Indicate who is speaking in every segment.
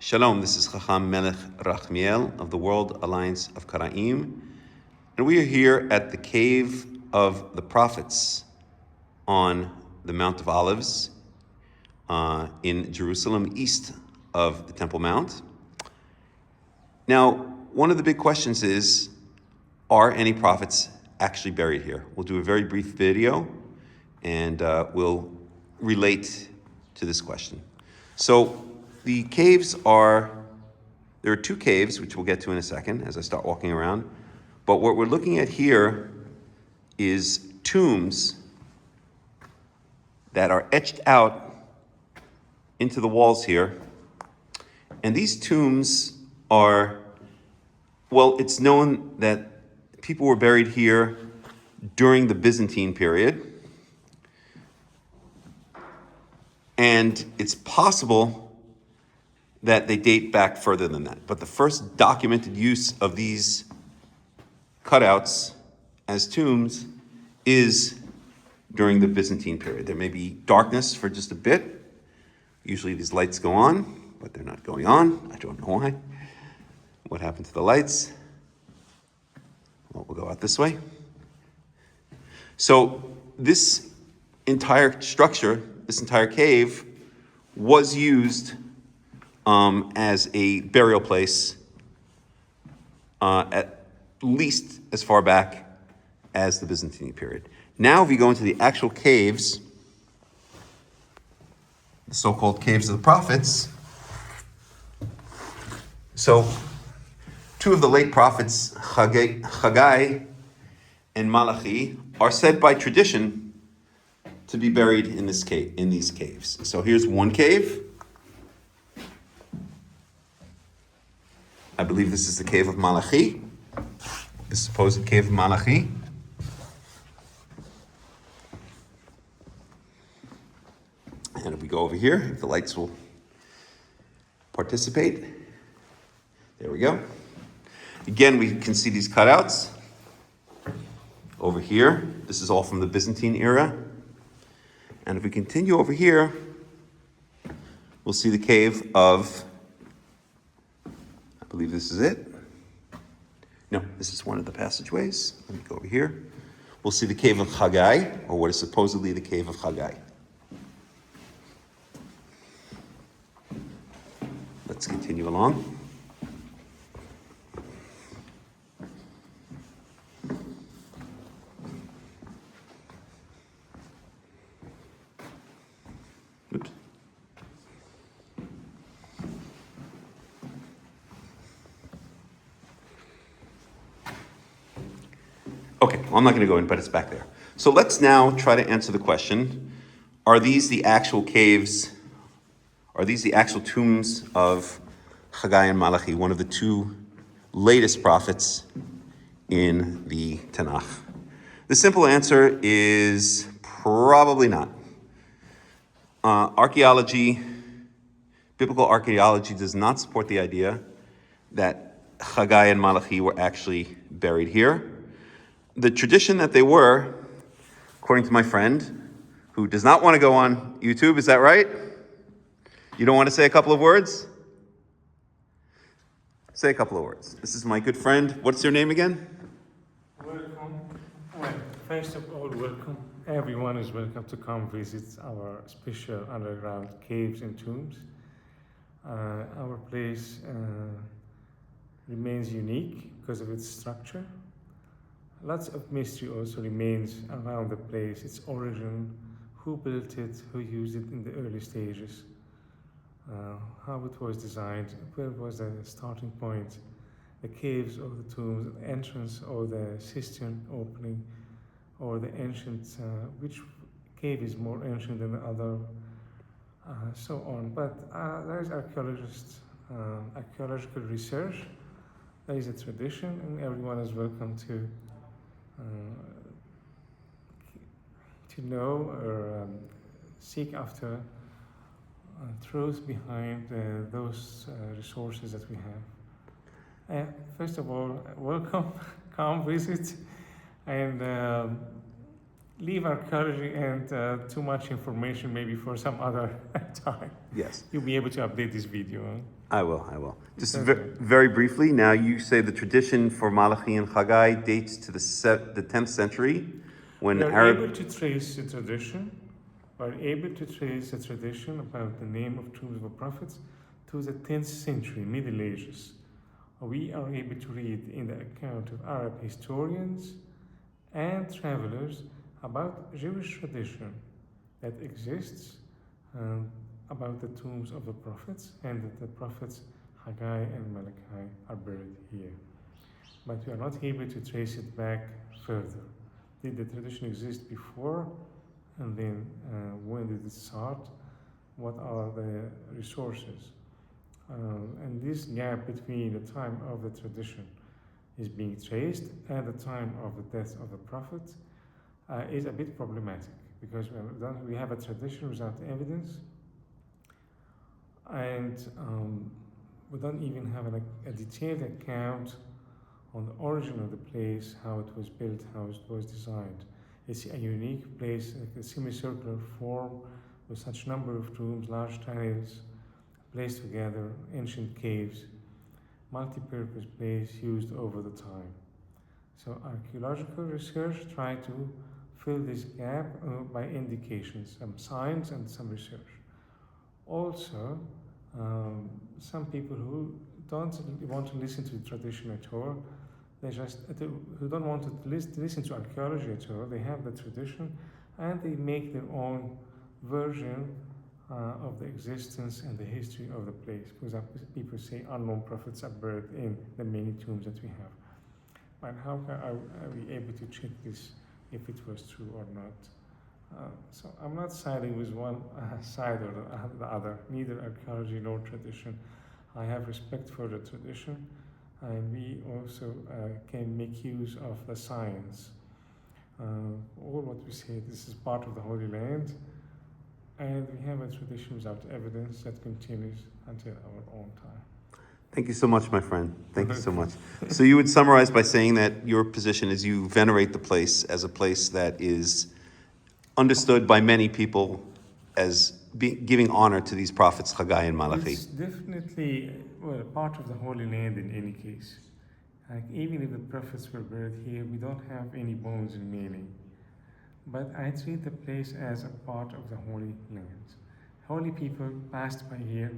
Speaker 1: Shalom, this is Hakham Melech Rahmiel of the World Alliance of Qara'im, and we are here at the Cave of the Prophets on the Mount of Olives in Jerusalem, east of the Temple Mount. Now, one of the big questions is, are any prophets actually buried here? We'll do a very brief video and we'll relate to this question. So the caves there are two caves, which we'll get to in a second as I start walking around. But what we're looking at here is tombs that are etched out into the walls here. And these tombs it's known that people were buried here during the Byzantine period. And it's possible that they date back further than that. But the first documented use of these cutouts as tombs is during the Byzantine period. There may be darkness for just a bit. Usually these lights go on, but they're not going on. I don't know why. What happened to the lights? Well, we'll go out this way. So this entire structure, this entire cave, was used as a burial place at least as far back as the Byzantine period. Now, if you go into the actual caves, the so-called caves of the prophets, so two of the late prophets, Hagai and Malachi, are said by tradition to be buried in these caves. So here's one cave. I believe this is the cave of Malachi, the supposed cave of Malachi. And if we go over here, if the lights will participate, there we go. Again, we can see these cutouts over here. This is all from the Byzantine era. And if we continue over here, we'll see the cave of, I believe this is it. No, this is one of the passageways. Let me go over here. We'll see the cave of Hagai, or what is supposedly the cave of Hagai. Let's continue along. Oops. Okay, well, I'm not going to go in, but it's back there. So let's now try to answer the question, are these the actual caves, are these the actual tombs of Hagai and Malachi, one of the two latest prophets in the Tanakh? The simple answer is probably not. Biblical archaeology does not support the idea that Hagai and Malachi were actually buried here. The tradition that they were, according to my friend, who does not want to go on YouTube, is that right? You don't want to say a couple of words? Say a couple of words. This is my good friend. What's your name again?
Speaker 2: Welcome. First of all, welcome. Everyone is welcome to come visit our special underground caves and tombs. Our place remains unique because of its structure. Lots of mystery also remains around the place, its origin, who built it, who used it in the early stages, how it was designed, where was the starting point, the caves or the tombs, the entrance or the cistern opening, or the ancient, which cave is more ancient than the other, so on. But there is archaeological research, there is a tradition, and everyone is welcome to know or seek after truth behind those resources that we have. First of all, welcome, come visit, and leave archaeology and too much information maybe for some other time.
Speaker 1: Yes.
Speaker 2: You'll be able to update this video. Huh?
Speaker 1: I will. Just
Speaker 2: Okay.
Speaker 1: very briefly, now you say the tradition for Malachi and Hagai dates to the 10th century when
Speaker 2: We are
Speaker 1: Arab...
Speaker 2: able to trace the tradition. We are able to trace the tradition about the name of tombs of the prophets to the 10th century, Middle Ages. We are able to read in the account of Arab historians and travelers about Jewish tradition that exists about the tombs of the prophets, and that the prophets Hagai and Malachi are buried here. But we are not able to trace it back further. Did the tradition exist before? And then when did it start? What are the resources? And this gap between the time of the tradition is being traced and the time of the death of the prophet is a bit problematic, because we have a tradition without evidence, and we don't even have a detailed account on the origin of the place, how it was built, how it was designed. It's a unique place, like a semicircular form with such number of tombs, large tiles placed together, ancient caves, multi-purpose place used over the time. So archaeological research tried to fill this gap by indications, some signs and some research. Also, some people who don't want to listen to the tradition at all, who don't want to listen to archaeology at all, they have the tradition and they make their own version of the existence and the history of the place. For example, people say unknown prophets are buried in the many tombs that we have. But how are we able to check this, if it was true or not? So I'm not siding with one side or the other, neither archaeology nor tradition. I have respect for the tradition, and we also can make use of the science. All what we say, this is part of the Holy Land, and we have a tradition without evidence that continues until our own time.
Speaker 1: Thank you so much, my friend. Thank you so much. So you would summarize by saying that your position is you venerate the place as a place that is understood by many people as giving honor to these prophets, Hagai and Malachi.
Speaker 2: It's definitely part of the Holy Land in any case. Like, even if the prophets were buried here, we don't have any bones remaining. But I treat the place as a part of the Holy Land. Holy people passed by here,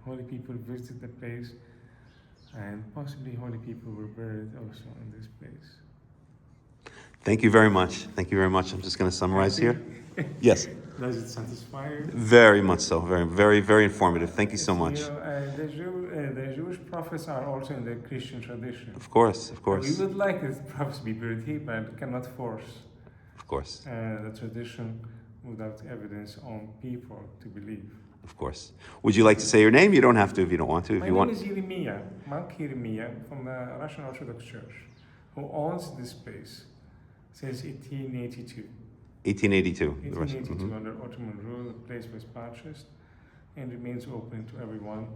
Speaker 2: holy people visited the place, and possibly holy people were buried also in this place.
Speaker 1: Thank you very much. Thank you very much. I'm just going to summarize here. Yes.
Speaker 2: Does it satisfy you?
Speaker 1: Very much so. Very, very, very informative. Thank you so much.
Speaker 2: You know, the Jewish prophets are also in the Christian tradition.
Speaker 1: Of course, of course.
Speaker 2: We would like the prophets to be buried here, but cannot force.
Speaker 1: Of course.
Speaker 2: The tradition without evidence on people to believe.
Speaker 1: Of course. Would you like to say your name? You don't have to if you don't want to.
Speaker 2: My name is Yeremia, Monk Yeremia, from the Russian Orthodox Church, who owns this place since 1882.
Speaker 1: 1882.
Speaker 2: 1882, under Ottoman rule, the place was purchased and remains open to everyone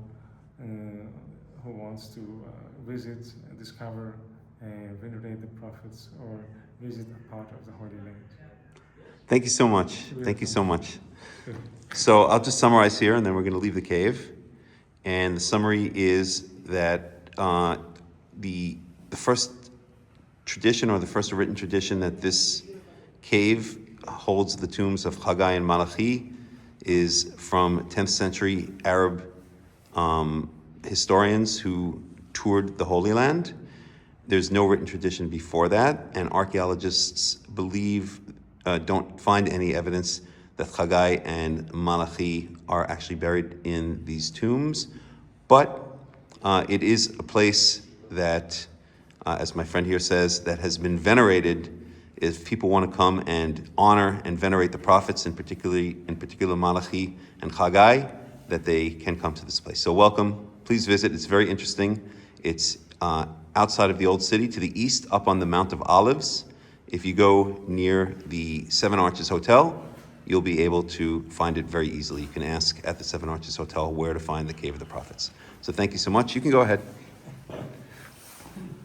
Speaker 2: who wants to visit, discover, and venerate the prophets, or visit a part of the Holy Land.
Speaker 1: Thank you so much. Thank you so much. So I'll just summarize here, and then we're going to leave the cave. And the summary is that the first tradition, or the first written tradition, that this cave holds the tombs of Hagai and Malachi is from 10th century Arab historians who toured the Holy Land. There's no written tradition before that, and archaeologists don't find any evidence that Hagai and Malachi are actually buried in these tombs. But it is a place that, as my friend here says, that has been venerated. If people want to come and honor and venerate the prophets, in particular Malachi and Hagai, that they can come to this place. So welcome, please visit. It's very interesting. It's outside of the old city, to the east, up on the Mount of Olives. If you go near the Seven Arches Hotel, you'll be able to find it very easily. You can ask at the Seven Arches Hotel where to find the Cave of the Prophets. So thank you so much. You can go ahead.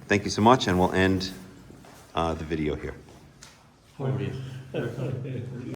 Speaker 1: Thank you so much, and we'll end the video here.
Speaker 2: Welcome.